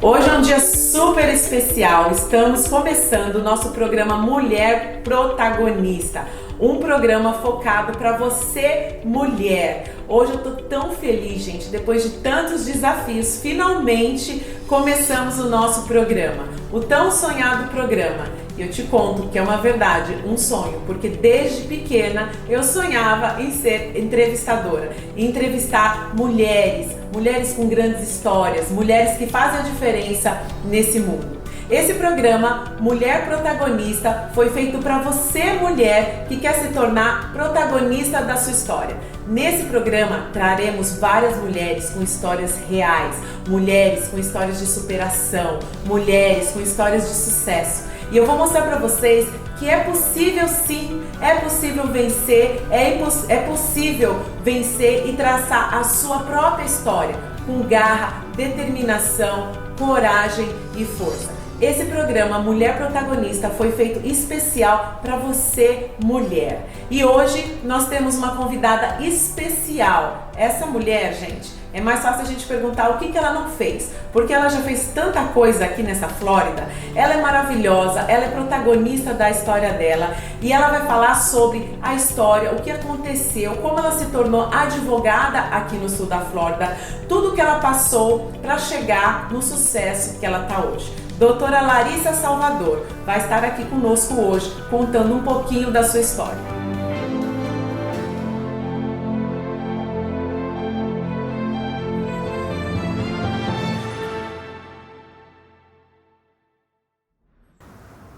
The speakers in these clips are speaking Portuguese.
Hoje é um dia super especial, estamos começando o nosso programa Mulher Protagonista, um programa focado para você, mulher. Hoje eu tô tão feliz, gente, depois de tantos desafios, finalmente começamos o nosso programa, o tão sonhado programa. E eu te conto que é uma verdade, um sonho, porque desde pequena eu sonhava em ser entrevistadora, em entrevistar mulheres com grandes histórias, mulheres que fazem a diferença nesse mundo. Esse programa, Mulher Protagonista, foi feito para você, mulher, que quer se tornar protagonista da sua história. Nesse programa, traremos várias mulheres com histórias reais, mulheres com histórias de superação, mulheres com histórias de sucesso. E eu vou mostrar para vocês que é possível sim, é possível vencer, é possível vencer e traçar a sua própria história com garra, determinação, coragem e força. Esse programa Mulher Protagonista foi feito especial para você, mulher. E hoje nós temos uma convidada especial. Essa mulher, gente, é mais fácil a gente perguntar o que ela não fez, porque ela já fez tanta coisa aqui nessa Flórida. Ela é maravilhosa, ela é protagonista da história dela e ela vai falar sobre a história, o que aconteceu, como ela se tornou advogada aqui no sul da Flórida, tudo que ela passou para chegar no sucesso que ela está hoje. Doutora Larissa Salvador vai estar aqui conosco hoje, contando um pouquinho da sua história.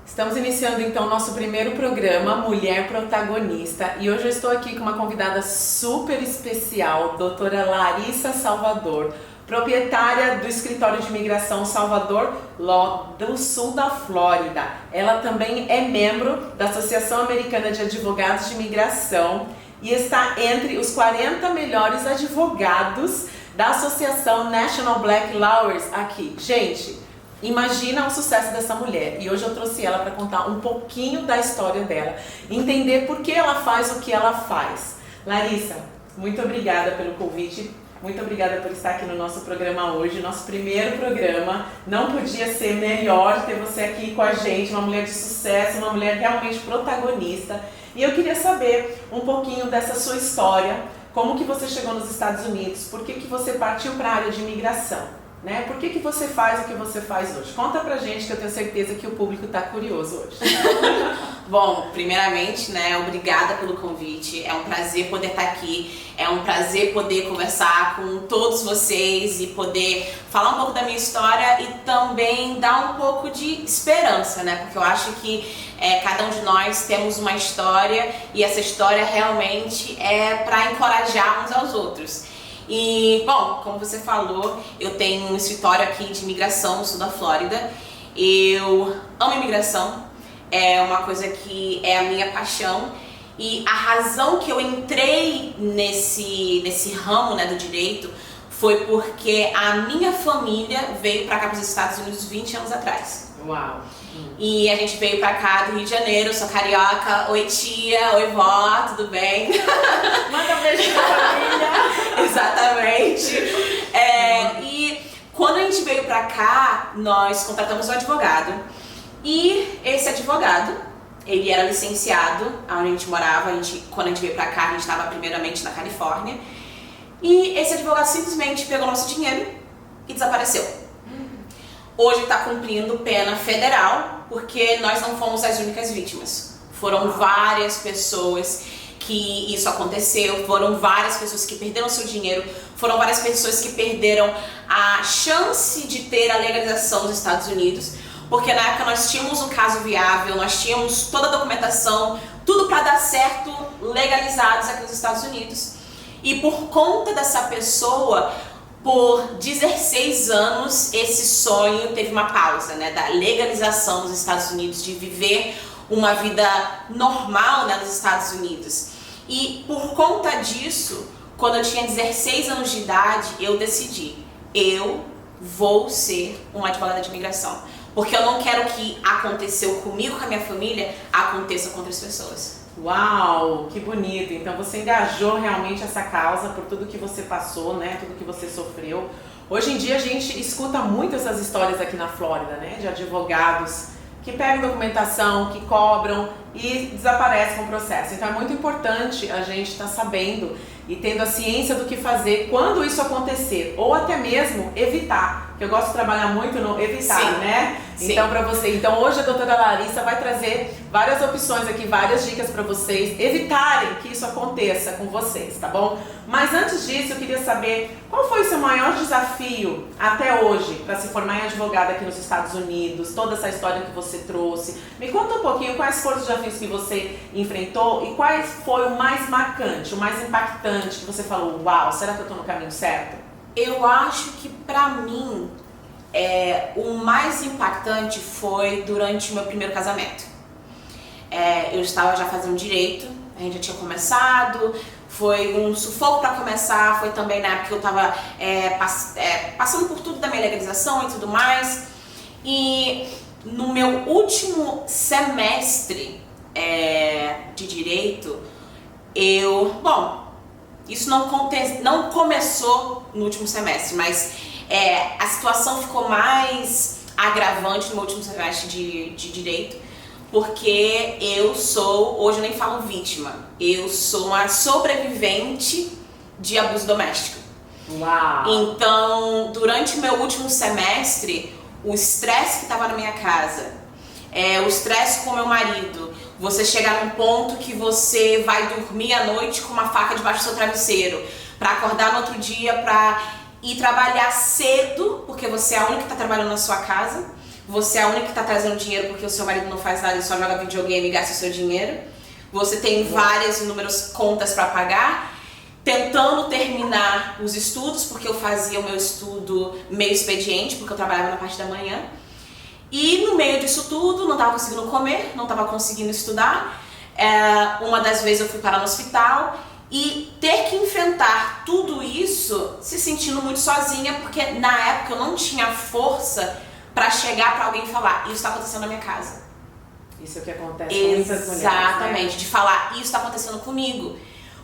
Estamos iniciando então nosso primeiro programa, Mulher Protagonista, e hoje eu estou aqui com uma convidada super especial, doutora Larissa Salvador, proprietária do escritório de imigração Salvador Law do sul da Flórida. Ela também é membro da Associação Americana de Advogados de Imigração e está entre os 40 melhores advogados da Associação National Black Lawyers aqui. Gente, imagina o sucesso dessa mulher, e hoje eu trouxe ela para contar um pouquinho da história dela, entender por que ela faz o que ela faz. Larissa, muito obrigada pelo convite. Muito obrigada por estar aqui no nosso programa hoje, nosso primeiro programa. Não podia ser melhor ter você aqui com a gente, uma mulher de sucesso, uma mulher realmente protagonista. E eu queria saber um pouquinho dessa sua história, como que você chegou nos Estados Unidos, por que você partiu para a área de imigração, né? Por que você faz o que você faz hoje? Conta pra gente, que eu tenho certeza que o público está curioso hoje. Bom, primeiramente, né, obrigada pelo convite, é um prazer poder estar aqui, é um prazer poder conversar com todos vocês e poder falar um pouco da minha história e também dar um pouco de esperança, né, porque eu acho que cada um de nós temos uma história e essa história realmente é para encorajar uns aos outros. E, bom, como você falou, eu tenho um escritório aqui de imigração no sul da Flórida, eu amo imigração. É uma coisa que é a minha paixão e a razão que eu entrei nesse ramo, né, do direito foi porque a minha família veio para cá para os Estados Unidos 20 anos atrás. Uau! E a gente veio para cá do Rio de Janeiro, sou carioca. Oi tia, oi vó, tudo bem? Manda um beijo pra família! Exatamente! E quando a gente veio para cá, nós contratamos um advogado. E esse advogado, ele era licenciado onde a gente morava, quando a gente veio pra cá, a gente estava primeiramente na Califórnia. E esse advogado simplesmente pegou nosso dinheiro e desapareceu. Hoje está cumprindo pena federal, porque nós não fomos as únicas vítimas. Foram várias pessoas que isso aconteceu, foram várias pessoas que perderam seu dinheiro, foram várias pessoas que perderam a chance de ter a legalização dos Estados Unidos. Porque na época nós tínhamos um caso viável, nós tínhamos toda a documentação, tudo para dar certo, legalizados aqui nos Estados Unidos. E por conta dessa pessoa, por 16 anos, esse sonho teve uma pausa, né, da legalização dos Estados Unidos, de viver uma vida normal, né, nos Estados Unidos. E por conta disso, quando eu tinha 16 anos de idade, eu decidi, eu vou ser uma advogada de imigração. Porque eu não quero que aconteceu comigo, com a minha família, aconteça com outras pessoas. Uau, que bonito! Então você engajou realmente essa causa por tudo que você passou, né? Tudo que você sofreu. Hoje em dia a gente escuta muito essas histórias aqui na Flórida, né? De advogados que pegam documentação, que cobram e desaparecem com o processo. Então é muito importante a gente estar sabendo e tendo a ciência do que fazer quando isso acontecer, ou até mesmo evitar, porque eu gosto de trabalhar muito no evitar, sim, né? Sim. Então para você, então hoje a doutora Larissa vai trazer várias opções aqui, várias dicas para vocês evitarem que isso aconteça com vocês, tá bom? Mas antes disso eu queria saber qual foi o seu maior desafio até hoje para se formar em advogada aqui nos Estados Unidos, toda essa história que você trouxe. Me conta um pouquinho quais foram os desafios que você enfrentou e quais foi o mais marcante, o mais impactante que você falou, uau, será que eu tô no caminho certo? Eu acho que pra mim, o mais impactante foi durante o meu primeiro casamento. Eu estava já fazendo direito, a gente já tinha começado, foi um sufoco para começar, foi também na época que eu estava passando por tudo da minha legalização e tudo mais. E no meu último semestre de direito, isso não começou no último semestre, mas a situação ficou mais agravante no meu último semestre de direito, porque hoje eu nem falo vítima, eu sou uma sobrevivente de abuso doméstico. Uau! Então, durante o meu último semestre, o estresse que estava na minha casa, o estresse com o meu marido, você chegar num ponto que você vai dormir à noite com uma faca debaixo do seu travesseiro, para acordar no outro dia, para ir trabalhar cedo, porque você é a única que está trabalhando na sua casa, você é a única que está trazendo dinheiro porque o seu marido não faz nada e só joga videogame e gasta o seu dinheiro, você tem várias e inúmeras contas para pagar, tentando terminar os estudos, porque eu fazia o meu estudo meio expediente, porque eu trabalhava na parte da manhã. E no meio disso tudo, não estava conseguindo comer, não estava conseguindo estudar. Uma das vezes eu fui parar no hospital e ter que enfrentar tudo isso se sentindo muito sozinha, porque na época eu não tinha força para chegar para alguém e falar, isso está acontecendo na minha casa. Isso é o que acontece com muitas mulheres. Exatamente, né? De falar, isso está acontecendo comigo.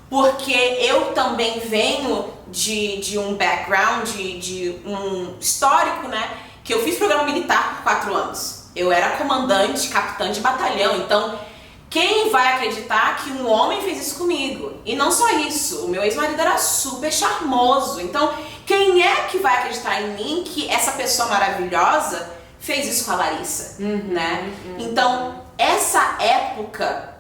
Porque eu também venho de um background, de um histórico, né? Que eu fiz programa militar por 4 anos. Eu era comandante, capitã de batalhão, então quem vai acreditar que um homem fez isso comigo? E não só isso, o meu ex-marido era super charmoso, então quem é que vai acreditar em mim que essa pessoa maravilhosa fez isso com a Larissa, né? Então, essa época,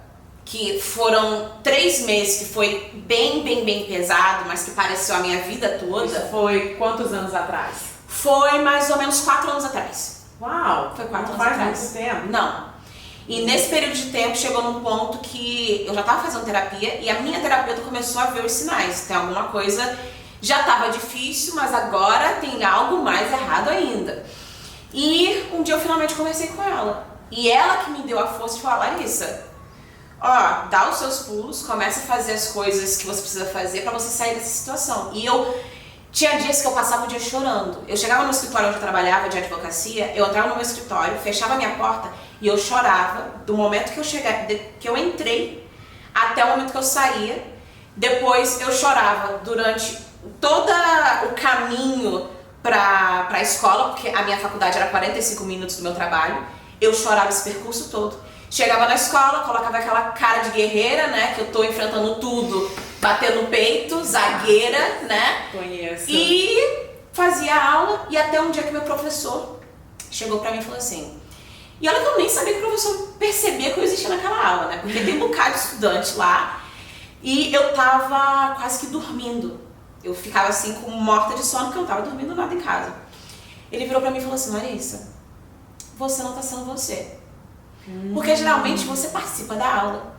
que foram 3 meses, que foi bem pesado, mas que pareceu a minha vida toda. Isso foi quantos anos atrás? Foi mais ou menos 4 anos atrás. Uau! Foi 4 anos atrás. Não faz muito tempo. Não. E nesse período de tempo chegou num ponto que eu já estava fazendo terapia e a minha terapeuta começou a ver os sinais. Tem alguma coisa, já estava difícil, mas agora tem algo mais errado ainda. E um dia eu finalmente conversei com ela. E ela que me deu a força de falar, Larissa, dá os seus pulos, começa a fazer as coisas que você precisa fazer para você sair dessa situação. E tinha dias que eu passava o dia chorando. Eu chegava no escritório onde eu trabalhava, de advocacia, eu entrava no meu escritório, fechava a minha porta e eu chorava do momento que eu entrei até o momento que eu saía. Depois eu chorava durante todo o caminho para a escola, porque a minha faculdade era 45 minutos do meu trabalho. Eu chorava esse percurso todo. Chegava na escola, colocava aquela cara de guerreira, né? Que eu tô enfrentando tudo, batendo no peito, zagueira, né? Conheço. E fazia aula, e até um dia que meu professor chegou pra mim e falou assim... E olha que eu nem sabia que o professor percebia que eu existia naquela aula, né? Porque tem um bocado de estudante lá. E eu tava quase que dormindo. Eu ficava assim, com morta de sono, porque eu não tava dormindo nada em casa. Ele virou pra mim e falou assim, Larissa, você não tá sendo você. Porque geralmente você participa da aula,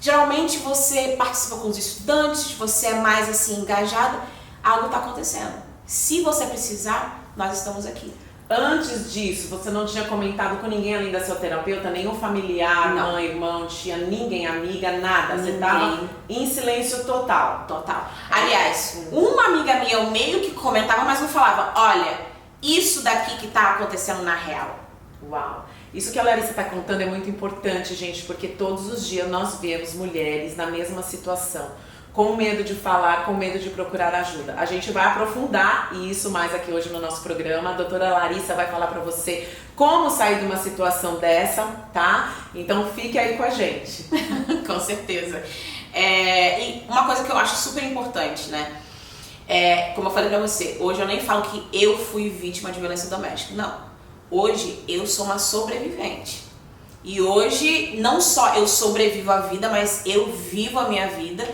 geralmente você participa com os estudantes, você é mais assim engajado, algo está acontecendo. Se você precisar, nós estamos aqui. Antes disso, você não tinha comentado com ninguém além da sua terapeuta, nenhum familiar, não. Mãe, irmão, tia, ninguém, amiga, nada? Você estava em silêncio total? Total. Aliás, uma amiga minha, eu meio que comentava, mas não falava, olha, isso daqui que está acontecendo na real. Uau! Isso que a Larissa está contando é muito importante, gente, porque todos os dias nós vemos mulheres na mesma situação, com medo de falar, com medo de procurar ajuda. A gente vai aprofundar isso mais aqui hoje no nosso programa. A doutora Larissa vai falar pra você como sair de uma situação dessa, tá? Então fique aí com a gente. Com certeza. E uma coisa que eu acho super importante, né? Como eu falei pra você, hoje eu nem falo que eu fui vítima de violência doméstica, não. Hoje eu sou uma sobrevivente. E hoje não só eu sobrevivo à vida, mas eu vivo a minha vida,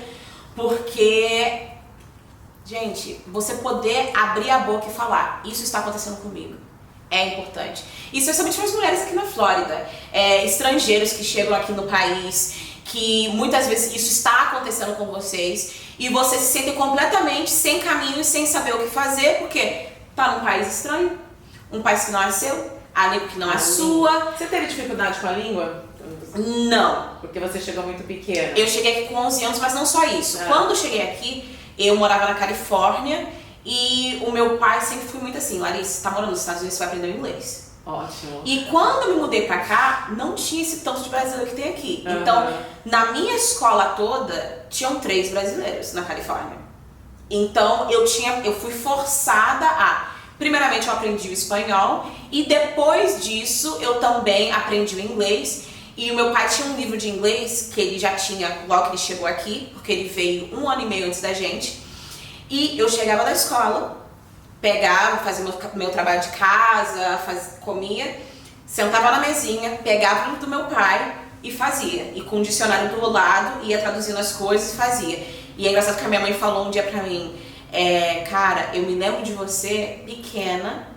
porque, gente, você poder abrir a boca e falar, isso está acontecendo comigo, é importante. Isso é somente para as mulheres aqui na Flórida, estrangeiros que chegam aqui no país, que muitas vezes isso está acontecendo com vocês, e você se sente completamente sem caminho e sem saber o que fazer, porque tá num país estranho, um país que não é seu, a língua que não é sua. Você teve dificuldade com a língua? Não. Porque você chegou muito pequena. Eu cheguei aqui com 11 anos, mas não só isso. Quando eu cheguei aqui, eu morava na Califórnia e o meu pai sempre foi muito assim, Larissa, você tá morando nos Estados Unidos, você vai aprender inglês. Ótimo. E quando eu me mudei pra cá, não tinha esse tanto de brasileiro que tem aqui. Então, na minha escola toda, tinham 3 brasileiros na Califórnia. Então, eu fui forçada a... Primeiramente, eu aprendi o espanhol e depois disso, eu também aprendi o inglês. E o meu pai tinha um livro de inglês que ele já tinha logo que ele chegou aqui, porque ele veio 1 ano e meio antes da gente. E eu chegava da escola, pegava, fazia meu trabalho de casa, comia, sentava na mesinha, pegava o livro do meu pai e fazia. E com o dicionário do lado, ia traduzindo as coisas e fazia. E é engraçado que a minha mãe falou um dia pra mim, cara, eu me lembro de você pequena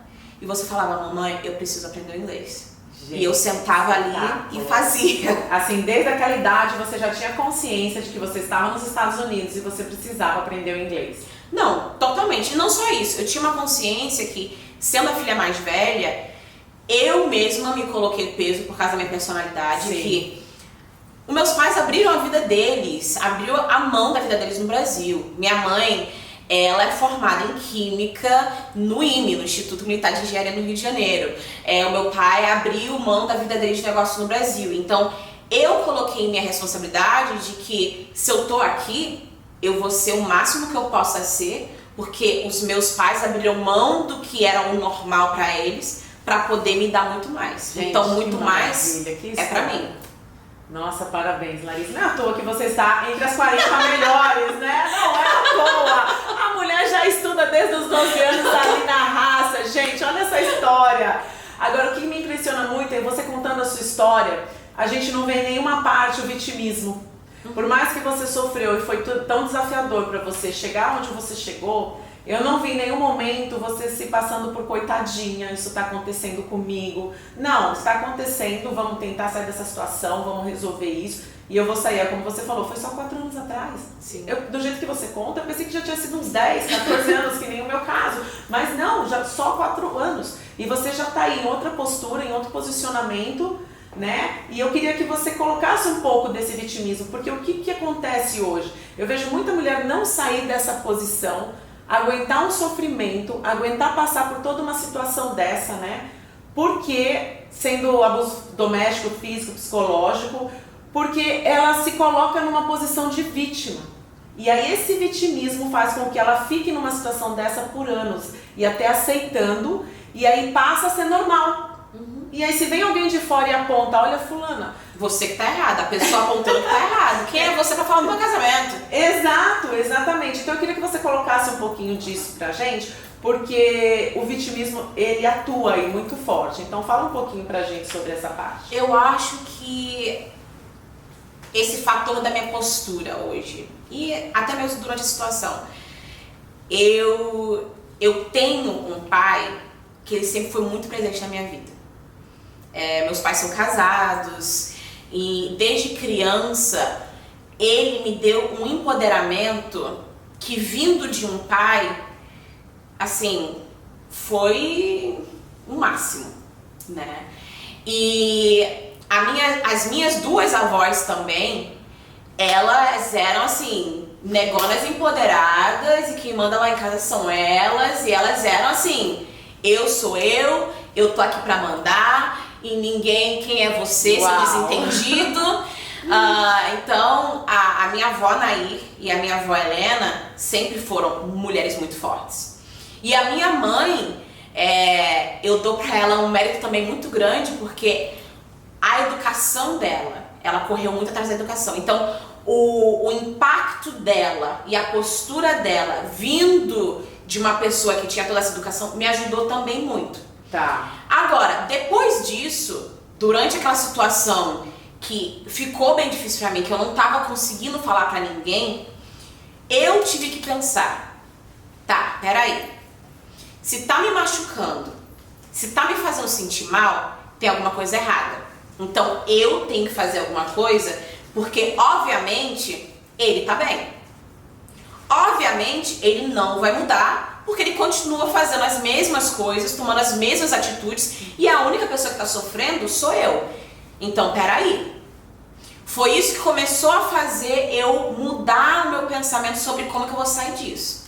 e você falava, mamãe, eu preciso aprender o inglês. Gente, e eu sentava ali e fazia. Assim, desde aquela idade você já tinha consciência de que você estava nos Estados Unidos e você precisava aprender o inglês? Não, totalmente. E não só isso, eu tinha uma consciência que, sendo a filha mais velha, eu mesma me coloquei peso por causa da minha personalidade. Sim. Que os meus pais abriram a vida deles, abriu a mão da vida deles no Brasil. Minha mãe... ela é formada em Química no IME, no Instituto Militar de Engenharia no Rio de Janeiro. O meu pai abriu mão da vida dele de negócio no Brasil. Então, eu coloquei minha responsabilidade de que se eu tô aqui, eu vou ser o máximo que eu possa ser, porque os meus pais abriram mão do que era o normal pra eles, pra poder me dar muito mais. Gente, então, muito mais é pra mim. Nossa, parabéns, Larissa. Não é à toa que você está entre as 40 melhores, né? Não é à toa. A mulher já estuda desde os 12 anos ali na raça. Gente, olha essa história. Agora, o que me impressiona muito é você contando a sua história, a gente não vê em nenhuma parte o vitimismo. Por mais que você sofreu e foi tão desafiador para você chegar onde você chegou, eu não vi em nenhum momento você se passando por coitadinha, isso tá acontecendo comigo. Não, está acontecendo, vamos tentar sair dessa situação, vamos resolver isso. E eu vou sair, como você falou, foi só 4 anos atrás. Sim. Do jeito que você conta, eu pensei que já tinha sido uns 10, 14 anos, que nem o meu caso. Mas não, já só 4 anos. E você já tá aí em outra postura, em outro posicionamento, né? E eu queria que você colocasse um pouco desse vitimismo, porque o que acontece hoje? Eu vejo muita mulher não sair dessa posição, aguentar um sofrimento, aguentar passar por toda uma situação dessa, né? Porque, sendo abuso doméstico, físico, psicológico, porque ela se coloca numa posição de vítima. E aí esse vitimismo faz com que ela fique numa situação dessa por anos, e até aceitando, e aí passa a ser normal. E aí se vem alguém de fora e aponta, olha fulana, você que tá errada, a pessoa apontando que tá errado. Quem é você pra falar do meu casamento? Exato, exatamente. Então eu queria que você colocasse um pouquinho disso pra gente, porque o vitimismo, ele atua aí muito forte. Então fala um pouquinho pra gente sobre essa parte. Eu acho que esse fator da minha postura hoje, e até mesmo durante a situação, eu tenho um pai que ele sempre foi muito presente na minha vida. Meus pais são casados e desde criança ele me deu um empoderamento que, vindo de um pai, assim, foi o máximo, né? E as minhas 2 avós também, elas eram assim, negonas empoderadas, e quem manda lá em casa são elas, e elas eram assim, eu sou eu tô aqui pra mandar, e ninguém, quem é você, seu desentendido. Então, a minha avó Nair e a minha avó Helena sempre foram mulheres muito fortes. E a minha mãe, eu dou pra ela um mérito também muito grande, porque a educação dela, ela correu muito atrás da educação. Então, o impacto dela e a postura dela vindo de uma pessoa que tinha toda essa educação me ajudou também muito. Tá. Agora, depois disso, durante aquela situação que ficou bem difícil pra mim, que eu não tava conseguindo falar pra ninguém, eu tive que pensar, tá, peraí, se tá me machucando, se tá me fazendo sentir mal, tem alguma coisa errada. Então eu tenho que fazer alguma coisa, porque obviamente ele tá bem. Obviamente ele não vai mudar, porque ele continua fazendo as mesmas coisas, tomando as mesmas atitudes, e a única pessoa que tá sofrendo sou eu. Então peraí. Foi isso que começou a fazer eu mudar o meu pensamento sobre como que eu vou sair disso.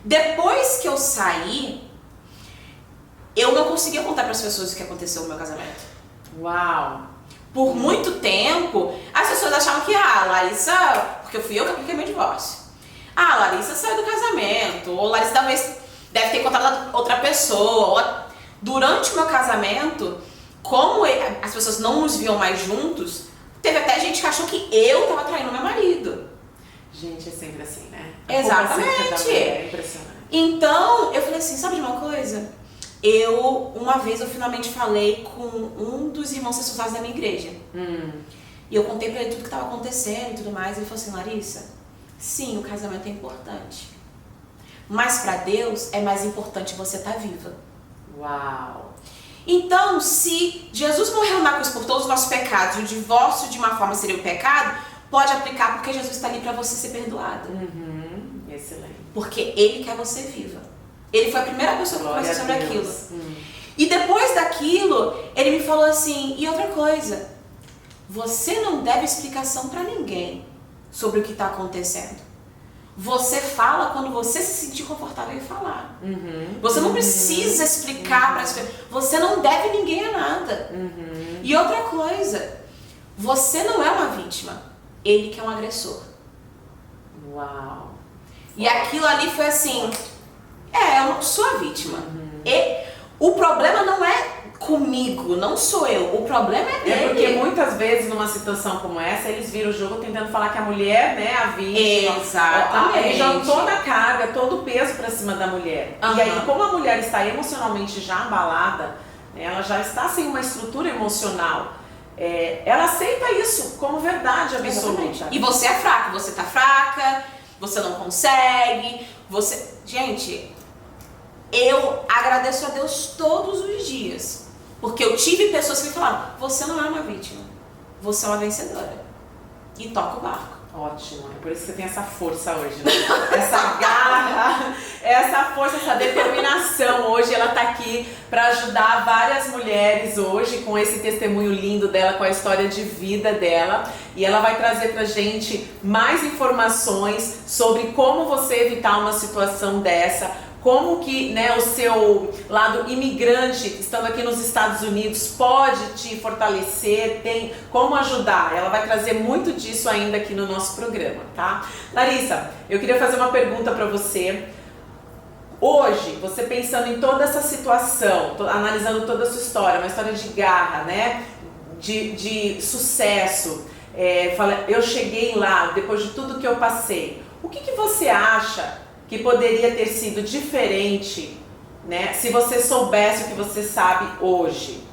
Depois que eu saí, eu não conseguia contar para as pessoas o que aconteceu no meu casamento. Uau! Por muito tempo, as pessoas achavam que, Larissa, porque fui eu que apliquei meu divórcio. Larissa saiu do casamento, ou Larissa talvez deve ter contado outra pessoa. Ou... Durante o meu casamento, como as pessoas não nos viam mais juntos, teve até gente que achou que eu tava traindo meu marido. Gente, é sempre assim, né? Exatamente. É impressionante. Então, eu falei assim, sabe de uma coisa? Uma vez eu finalmente falei com um dos irmãos responsáveis da minha igreja. E eu contei pra ele tudo que estava acontecendo e tudo mais. Ele falou assim, Larissa, sim, o casamento é importante. Mas pra Deus é mais importante você estar viva. Uau! Então, se Jesus morreu na cruz por todos os nossos pecados e o divórcio de uma forma seria o pecado, pode aplicar porque Jesus está ali para você ser perdoado. Excelente. Porque Ele quer você viva. Ele foi a primeira pessoa que conversou sobre aquilo. E depois daquilo, Ele me falou assim, e outra coisa, você não deve explicação para ninguém sobre o que está acontecendo. Você fala quando você se sentir confortável em falar. Você não precisa explicar para as pessoas. Você não deve ninguém a nada. E outra coisa, você não é uma vítima. Ele que é um agressor. Uau! E aquilo ali foi assim, eu não sou a vítima. E o problema não é comigo, não sou eu. O problema é dele. É porque muitas vezes numa situação como essa, eles viram o jogo tentando falar que a mulher, né, a vítima. Exatamente. Eles jogam toda a carga, todo o peso pra cima da mulher. E aí, como a mulher está emocionalmente já abalada, né, ela já está sem uma estrutura emocional, ela aceita isso como verdade absoluta. Exatamente. E você é fraca, você tá fraca, você não consegue, Gente, eu agradeço a Deus todos os dias. Porque eu tive pessoas que me falaram, você não é uma vítima, você é uma vencedora. E toca o barco. Ótimo, é por isso que você tem essa força hoje, né? Essa garra, essa força, essa determinação. Hoje ela tá aqui para ajudar várias mulheres hoje com esse testemunho lindo dela, com a história de vida dela. E ela vai trazer pra gente mais informações sobre como você evitar uma situação dessa. Como que, né, o seu lado imigrante, estando aqui nos Estados Unidos, pode te fortalecer, tem como ajudar. Ela vai trazer muito disso ainda aqui no nosso programa, tá? Larissa, eu queria fazer uma pergunta para você. Hoje, você pensando em toda essa situação, analisando toda a sua história, uma história de garra, né, de sucesso, eu cheguei lá, depois de tudo que eu passei, o que você acha que poderia ter sido diferente, né, se você soubesse o que você sabe hoje?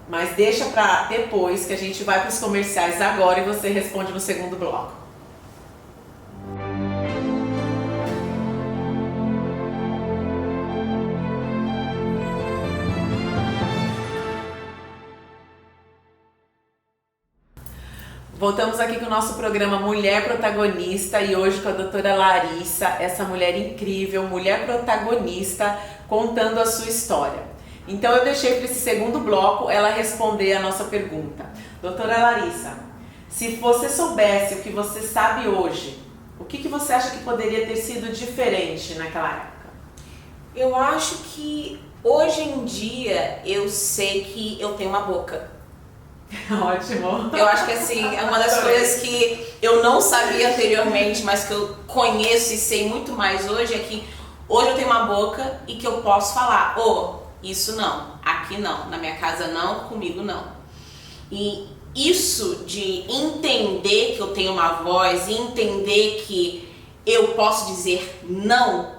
Mas deixa para depois, que a gente vai para os comerciais agora e você responde no segundo bloco. Voltamos aqui com o nosso programa Mulher Protagonista e hoje com a doutora Larissa, essa mulher incrível, mulher protagonista, contando a sua história. Então eu deixei para esse segundo bloco ela responder a nossa pergunta. Doutora Larissa, se você soubesse o que você sabe hoje, o que você acha que poderia ter sido diferente naquela época? Eu acho que hoje em dia eu sei que eu tenho uma boca. Ótimo. Eu acho que assim, é uma das coisas que eu não sabia anteriormente, mas que eu conheço e sei muito mais hoje, é que hoje eu tenho uma boca e que eu posso falar, isso não, aqui não, na minha casa não, comigo não. E isso de entender que eu tenho uma voz e entender que eu posso dizer não,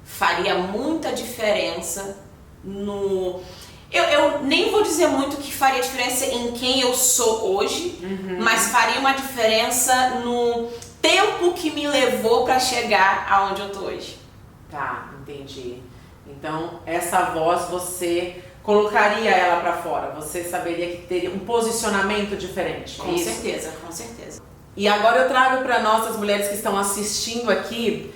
faria muita diferença no... Eu nem vou dizer muito que faria diferença em quem eu sou hoje, mas faria uma diferença no tempo que me levou para chegar aonde eu tô hoje. Tá, entendi. Então, essa voz você colocaria ela para fora, você saberia que teria um posicionamento diferente. Com certeza, com certeza. E agora eu trago para nossas mulheres que estão assistindo aqui,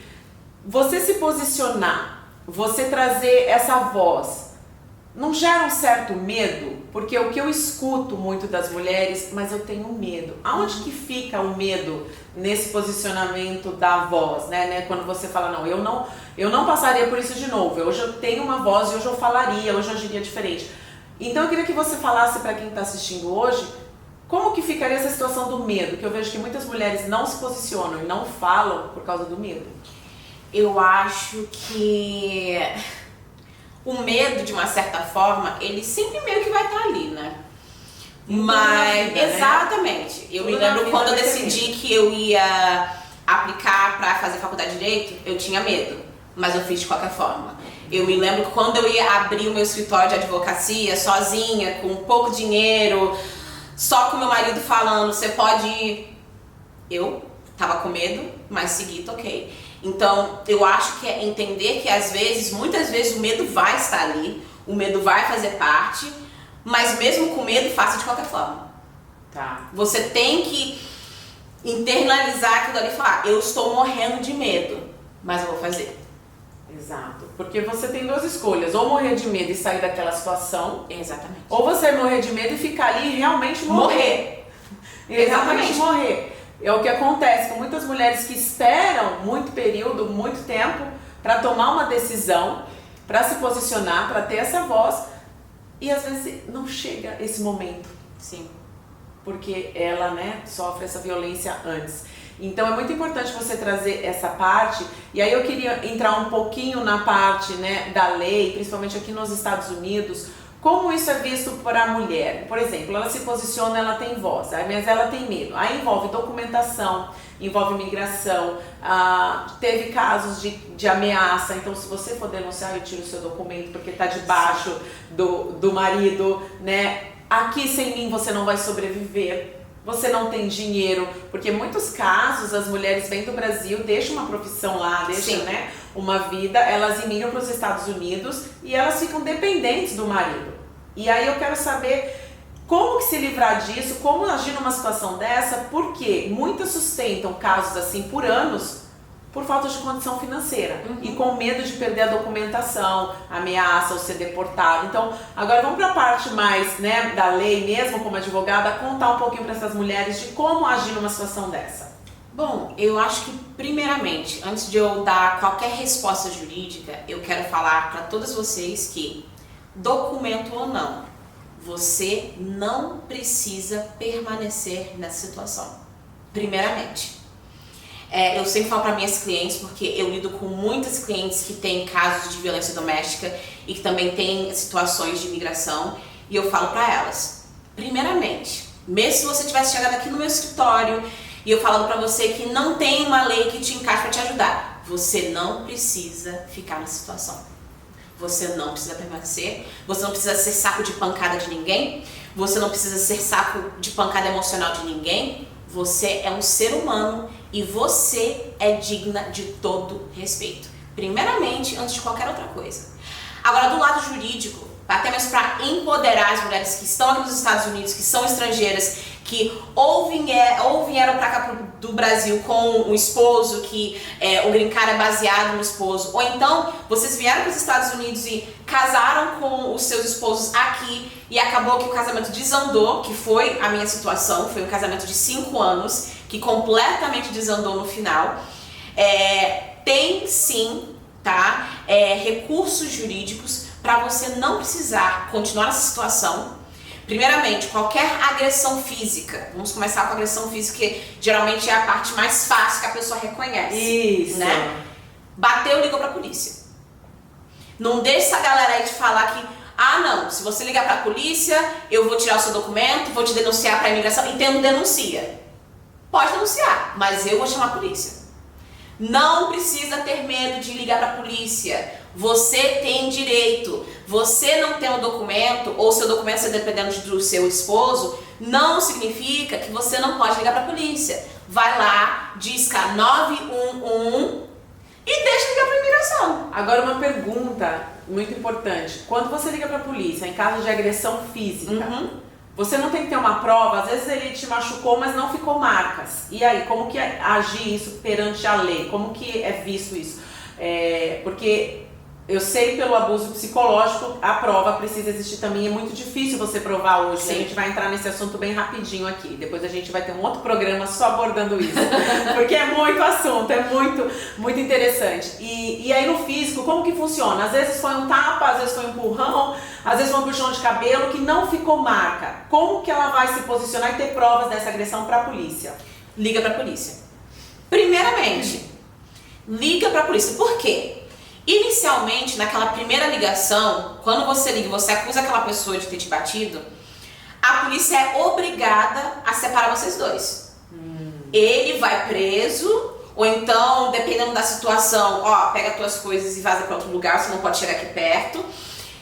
você se posicionar, você trazer essa voz, não gera um certo medo? Porque o que eu escuto muito das mulheres, mas eu tenho medo. Aonde que fica o medo nesse posicionamento da voz, né? Quando você fala, não, eu não passaria por isso de novo. Hoje eu tenho uma voz e hoje eu falaria, hoje eu agiria diferente. Então eu queria que você falasse para quem está assistindo hoje, como que ficaria essa situação do medo? Que eu vejo que muitas mulheres não se posicionam e não falam por causa do medo. Eu acho que o medo, de uma certa forma, ele sempre meio que vai estar ali, né? Mas, vida, exatamente. Né? Eu me lembro quando eu decidi que eu ia aplicar para fazer faculdade de Direito, eu tinha medo, mas eu fiz de qualquer forma. Eu me lembro que quando eu ia abrir o meu escritório de advocacia, sozinha, com pouco dinheiro, só com meu marido falando, você pode ir. Eu tava com medo, mas segui, toquei. Então, eu acho que é entender que às vezes, muitas vezes o medo vai estar ali, o medo vai fazer parte, mas mesmo com medo, faça de qualquer forma. Tá. Você tem que internalizar aquilo ali e falar, eu estou morrendo de medo, mas eu vou fazer. Exato, porque você tem duas escolhas, ou morrer de medo e sair daquela situação. Exatamente. Ou você morrer de medo e ficar ali e realmente morrer. Exatamente, morrer. É o que acontece com muitas mulheres que esperam muito período, muito tempo para tomar uma decisão, para se posicionar, para ter essa voz e às vezes não chega esse momento. Sim. Porque ela, sofre essa violência antes. Então é muito importante você trazer essa parte, e aí eu queria entrar um pouquinho na parte, da lei, principalmente aqui nos Estados Unidos, como isso é visto para a mulher. Por exemplo, ela se posiciona, ela tem voz, mas ela tem medo. Aí envolve documentação, envolve migração, teve casos de ameaça, então se você for denunciar, eu tiro o seu documento porque está debaixo do marido, Aqui sem mim você não vai sobreviver. Você não tem dinheiro, porque em muitos casos as mulheres vêm do Brasil, deixam uma profissão lá, deixam uma vida, elas imigram para os Estados Unidos e elas ficam dependentes do marido. E aí eu quero saber como que se livrar disso, como agir numa situação dessa, porque muitas sustentam casos assim por anos, por falta de condição financeira e com medo de perder a documentação, ameaça ou ser deportado. Então, agora vamos para a parte mais da lei mesmo, como advogada, contar um pouquinho para essas mulheres de como agir numa situação dessa. Bom, eu acho que primeiramente, antes de eu dar qualquer resposta jurídica, eu quero falar para todas vocês que, documento ou não, você não precisa permanecer nessa situação. Primeiramente. Eu sempre falo para minhas clientes, porque eu lido com muitas clientes que têm casos de violência doméstica e que também têm situações de imigração, e eu falo para elas, primeiramente, mesmo se você tivesse chegado aqui no meu escritório e eu falando para você que não tem uma lei que te encaixe para te ajudar, você não precisa ficar nessa situação. Você não precisa permanecer, você não precisa ser saco de pancada de ninguém, você não precisa ser saco de pancada emocional de ninguém. Você é um ser humano e você é digna de todo respeito. Primeiramente, antes de qualquer outra coisa. Agora, do lado jurídico, até mesmo para empoderar as mulheres que estão aqui nos Estados Unidos, que são estrangeiras, que ou vieram para cá do Brasil com um esposo, que o green card é baseado no esposo, ou então vocês vieram para os Estados Unidos e casaram com os seus esposos aqui e acabou que o casamento desandou, que foi a minha situação, foi um casamento de 5 anos, que completamente desandou no final. Tem sim, recursos jurídicos para você não precisar continuar nessa situação, Primeiramente, qualquer agressão física. Vamos começar com a agressão física, que geralmente é a parte mais fácil que a pessoa reconhece. Isso. Né? Bateu, ligou pra polícia. Não deixa essa galera aí te falar que, não, se você ligar pra polícia, eu vou tirar o seu documento, vou te denunciar pra imigração. Então denuncia. Pode denunciar, mas eu vou chamar a polícia. Não precisa ter medo de ligar pra polícia. Você tem direito. Você não tem um documento, ou seu documento ser dependendo do seu esposo, não significa que você não pode ligar pra polícia. Vai lá, disca 911 e deixa ligar pra imigração. Agora uma pergunta muito importante. Quando você liga pra polícia em caso de agressão física, você não tem que ter uma prova, às vezes ele te machucou, mas não ficou marcas. E aí, como que agir isso perante a lei? Como que é visto isso? Porque eu sei pelo abuso psicológico, a prova precisa existir também. É muito difícil você provar hoje. Sim. A gente vai entrar nesse assunto bem rapidinho aqui. Depois a gente vai ter um outro programa só abordando isso. Porque é muito assunto, é muito interessante. E aí no físico, como que funciona? Às vezes foi um tapa, às vezes foi um empurrão, às vezes foi um puxão de cabelo que não ficou marca. Como que ela vai se posicionar e ter provas dessa agressão para a polícia? Liga pra polícia. Primeiramente, liga pra polícia. Por quê? Inicialmente, naquela primeira ligação, quando você liga e você acusa aquela pessoa de ter te batido, a polícia é obrigada a separar vocês dois. Ele vai preso, ou então, dependendo da situação, pega tuas coisas e vaza para outro lugar, você não pode chegar aqui perto,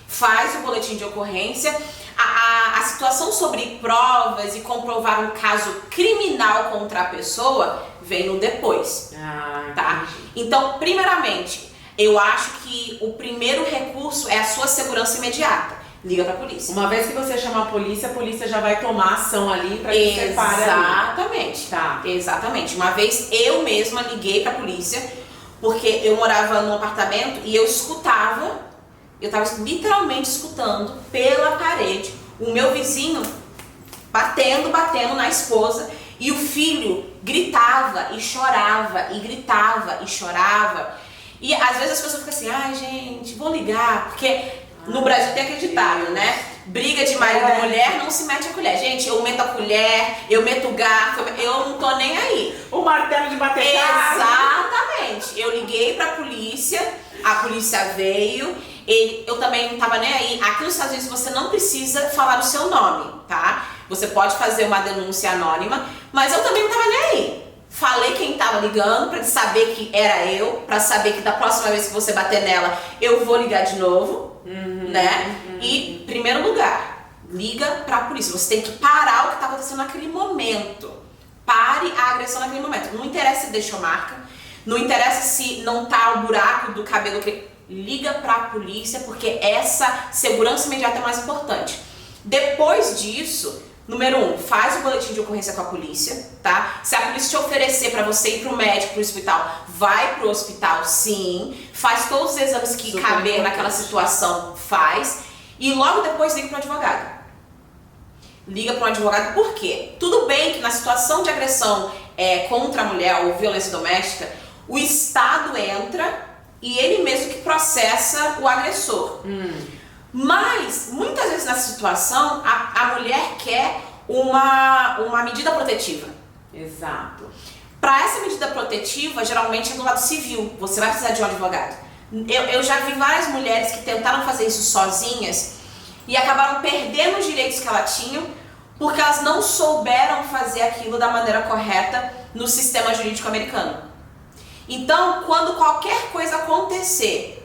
faz o boletim de ocorrência. A situação sobre provas e comprovar um caso criminal contra a pessoa vem no depois, tá? Então, primeiramente, eu acho que o primeiro recurso é a sua segurança imediata. Liga pra polícia. Uma vez que você chama a polícia já vai tomar ação ali pra que você pare ali. Exatamente. Tá. Exatamente. Uma vez eu mesma liguei pra polícia, porque eu morava num apartamento e eu tava literalmente escutando pela parede o meu vizinho batendo na esposa, e o filho gritava e chorava, e gritava e chorava. E às vezes as pessoas ficam assim, gente, vou ligar, porque no Brasil tem aquele ditado, né? Briga de marido e mulher, não se mete a colher. Gente, eu meto a colher, eu meto o garfo, eu não tô nem aí. O martelo de bater carne. Exatamente. Eu liguei pra polícia, a polícia veio, eu também não tava nem aí. Aqui nos Estados Unidos você não precisa falar o seu nome, tá? Você pode fazer uma denúncia anônima, mas eu também não tava nem aí. Falei quem tava ligando pra saber que era eu, pra saber que da próxima vez que você bater nela, eu vou ligar de novo, né? E, em primeiro lugar, liga pra polícia. Você tem que parar o que tá acontecendo naquele momento. Pare a agressão naquele momento. Não interessa se deixou marca, não interessa se não tá o buraco do cabelo. Liga pra polícia, porque essa segurança imediata é mais importante. Depois disso, número 1, faz o boletim de ocorrência com a polícia, tá? Se a polícia te oferecer pra você ir pro médico, pro hospital, vai pro hospital sim. Faz todos os exames que caber naquela situação, faz. E logo depois liga pro advogado. Liga pro advogado, por quê? Tudo bem que na situação de agressão contra a mulher ou violência doméstica, o Estado entra e ele mesmo que processa o agressor. Mas, muitas vezes nessa situação, a mulher quer uma medida protetiva. Exato. Para essa medida protetiva, geralmente é do lado civil. Você vai precisar de um advogado. Eu já vi várias mulheres que tentaram fazer isso sozinhas e acabaram perdendo os direitos que elas tinham porque elas não souberam fazer aquilo da maneira correta no sistema jurídico americano. Então, quando qualquer coisa acontecer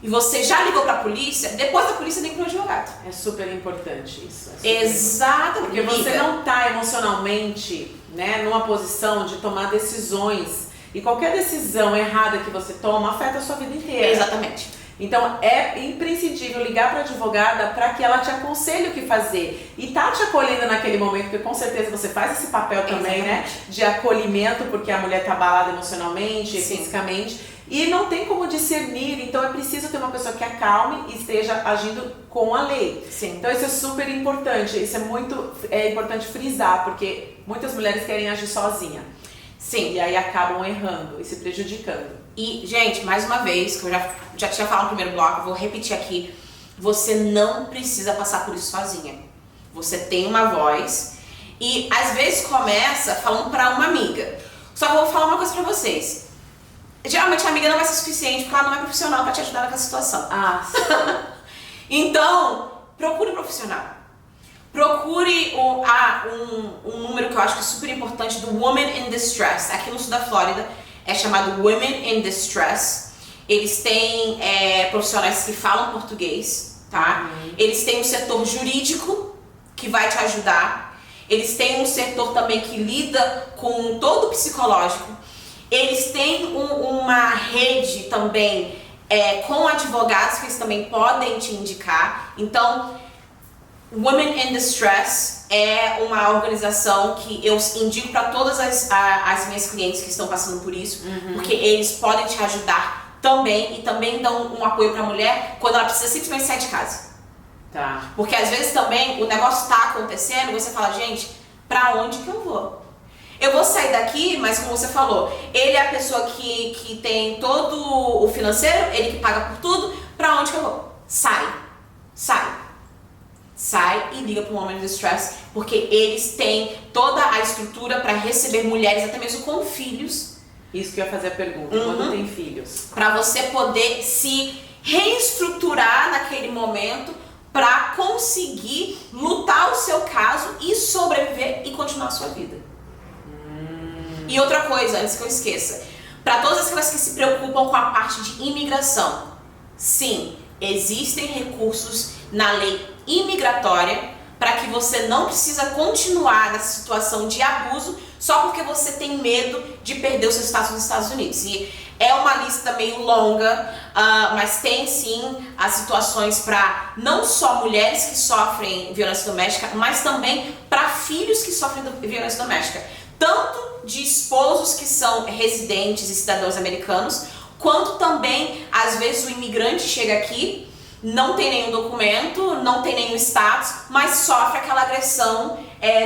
e você já ligou pra polícia, depois da polícia liga pro advogado. É super importante isso. Exatamente. Porque você não tá emocionalmente, né, numa posição de tomar decisões. E qualquer decisão errada que você toma afeta a sua vida inteira. Exatamente. Então é imprescindível ligar para a advogada para que ela te aconselhe o que fazer. E tá te acolhendo naquele momento, porque com certeza você faz esse papel também, Exatamente, né? De acolhimento, porque a mulher tá abalada emocionalmente, sim, fisicamente. E não tem como discernir, então é preciso ter uma pessoa que acalme e esteja agindo com a lei. Sim. Então isso é super importante, isso é importante frisar, porque muitas mulheres querem agir sozinha. Sim. E aí acabam errando e se prejudicando. E, gente, mais uma vez, que eu já tinha falado no primeiro bloco, vou repetir aqui, você não precisa passar por isso sozinha. você tem uma voz e às vezes começa falando pra uma amiga. Só que eu vou falar uma coisa pra vocês. Geralmente a amiga não vai ser suficiente porque ela não é profissional pra te ajudar naquela situação. Então, procure um profissional. Procure um número que eu acho que é super importante do Women in Distress. Aqui no sul da Flórida é chamado Women in Distress. Eles têm profissionais que falam português, tá? Eles têm um setor jurídico que vai te ajudar. Eles têm um setor também que lida com todo o psicológico. Eles têm uma rede também com advogados que eles também podem te indicar. Então, Women in Distress é uma organização que eu indico para todas as minhas clientes que estão passando por isso, porque eles podem te ajudar também e também dão um apoio para a mulher quando ela precisa simplesmente sair de casa. Tá. Porque às vezes também o negócio está acontecendo e você fala, gente, para onde que eu vou? Eu vou sair daqui, mas como você falou, ele é a pessoa que tem todo o financeiro, ele que paga por tudo, para onde que eu vou? Sai e liga para o Women in Distress, porque eles têm toda a estrutura para receber mulheres, até mesmo com filhos. Isso que eu ia fazer a pergunta, quando tem filhos. Para você poder se reestruturar naquele momento para conseguir lutar o seu caso e sobreviver e continuar a sua vida. E outra coisa, antes que eu esqueça, para todas aquelas que se preocupam com a parte de imigração, sim, existem recursos na lei imigratória para que você não precisa continuar nessa situação de abuso só porque você tem medo de perder o seu status nos Estados Unidos. E é uma lista meio longa, mas tem sim as situações para não só mulheres que sofrem violência doméstica, mas também para filhos que sofrem violência doméstica. Tanto de esposos que são residentes e cidadãos americanos, quanto também, às vezes, o imigrante chega aqui, não tem nenhum documento, não tem nenhum status, mas sofre aquela agressão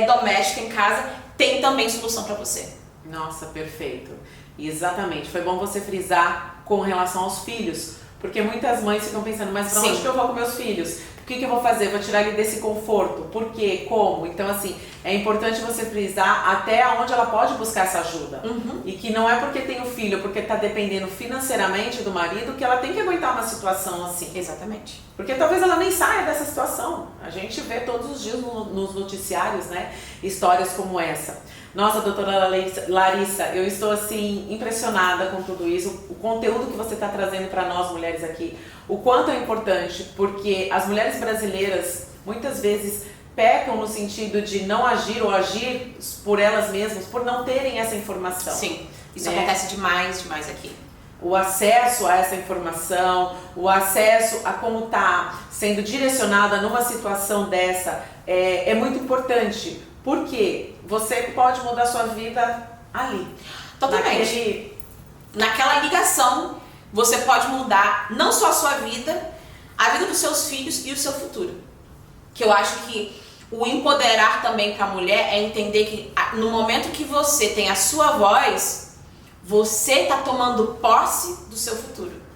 doméstica em casa, tem também solução para você. Nossa, perfeito. Exatamente. Foi bom você frisar com relação aos filhos, porque muitas mães ficam pensando, mas pra onde que eu vou com meus filhos? O que eu vou fazer? Vou tirar ele desse conforto? Por quê? Como? Então, assim, é importante você frisar até onde ela pode buscar essa ajuda. E que não é porque tem o filho, porque tá dependendo financeiramente do marido, que ela tem que aguentar uma situação assim. Exatamente. Porque talvez ela nem saia dessa situação. A gente vê todos os dias nos noticiários, né, histórias como essa. Nossa, doutora Larissa, eu estou assim impressionada com tudo isso, o conteúdo que você está trazendo para nós mulheres aqui, o quanto é importante, porque as mulheres brasileiras muitas vezes pecam no sentido de não agir ou agir por elas mesmas, por não terem essa informação. Sim, isso acontece demais aqui. O acesso a essa informação, o acesso a como está sendo direcionada numa situação dessa é muito importante, porque você pode mudar sua vida ali. Totalmente. Naquela ligação, você pode mudar não só a sua vida, a vida dos seus filhos e o seu futuro. Que eu acho que o empoderar também para a mulher é entender que no momento que você tem a sua voz, você está tomando posse do seu futuro.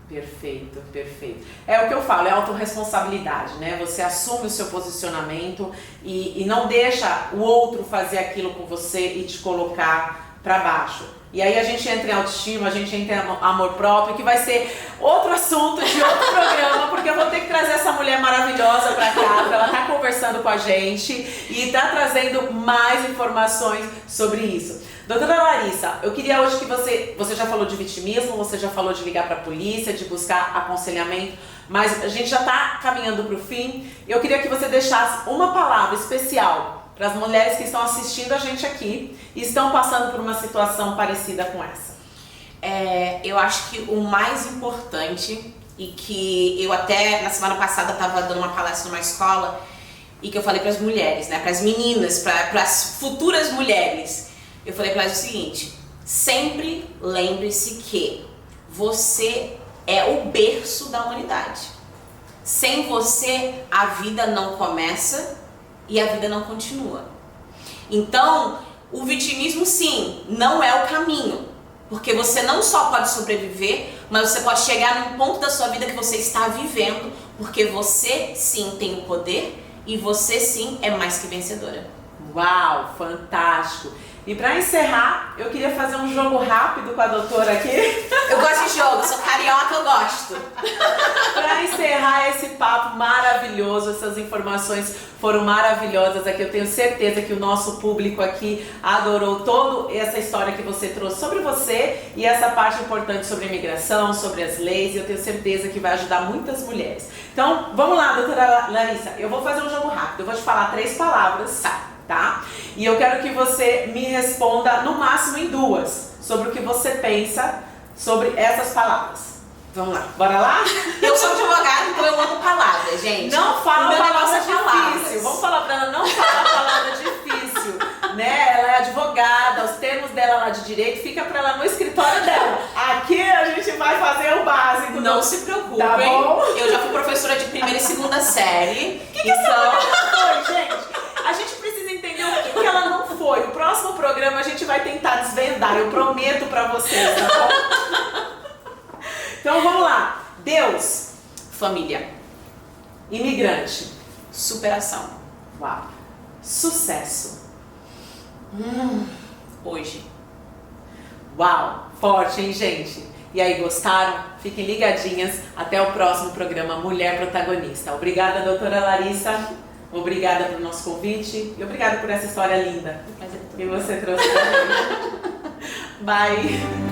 Perfeito, perfeito. É o que eu falo, é autorresponsabilidade, né? Você assume o seu posicionamento e não deixa o outro fazer aquilo com você e te colocar para baixo. E aí a gente entra em autoestima, a gente entra em amor próprio, que vai ser outro assunto de outro programa, porque eu vou ter que trazer essa mulher maravilhosa para cá, pra ela estar conversando com a gente e tá trazendo mais informações sobre isso. Doutora Larissa, eu queria hoje que você já falou de vitimismo, você já falou de ligar para a polícia, de buscar aconselhamento, mas a gente já está caminhando para o fim. Eu queria que você deixasse uma palavra especial para as mulheres que estão assistindo a gente aqui e estão passando por uma situação parecida com essa. Eu acho que o mais importante, e que eu até na semana passada estava dando uma palestra numa escola, e que eu falei para as mulheres, né, para as meninas, para as futuras mulheres, eu falei para elas o seguinte: sempre lembre-se que você é o berço da humanidade. Sem você, a vida não começa e a vida não continua. Então, o vitimismo, sim, não é o caminho. Porque você não só pode sobreviver, mas você pode chegar num ponto da sua vida que você está vivendo, porque você, sim, tem o poder e você sim é mais que vencedora. Uau, fantástico! E para encerrar, eu queria fazer um jogo rápido com a doutora aqui. Eu gosto de jogo, sou carioca, eu gosto. Para encerrar esse papo maravilhoso, essas informações foram maravilhosas aqui. Eu tenho certeza que o nosso público aqui adorou toda essa história que você trouxe sobre você e essa parte importante sobre a imigração, sobre as leis. E eu tenho certeza que vai ajudar muitas mulheres. Então, vamos lá, doutora Larissa. Eu vou fazer um jogo rápido. Eu vou te falar 3 palavras. Tá? E eu quero que você me responda no máximo em 2 sobre o que você pensa sobre essas palavras. Vamos lá, bora lá? Eu sou advogada, então eu amo palavras, gente. Não fala palavra difícil. Palavras. Vamos falar pra ela não falar palavra difícil, né? Ela é advogada, os termos dela lá de direito fica pra ela no escritório dela. Aqui a gente vai fazer o básico. Não se preocupem. Tá bom? Eu já fui professora de 1ª e 2ª série. O que essa mulher foi, gente? A gente precisa entender o que ela não foi. O próximo programa a gente vai tentar desvendar, eu prometo pra vocês, tá bom? Então vamos lá. Deus. Família. Imigrante. Superação. Uau. Sucesso. Hoje. Uau. Forte, hein, gente? E aí, gostaram? Fiquem ligadinhas. Até o próximo programa Mulher Protagonista. Obrigada, doutora Larissa. Obrigada pelo nosso convite e obrigada por essa história linda que você trouxe pra gente. Bye!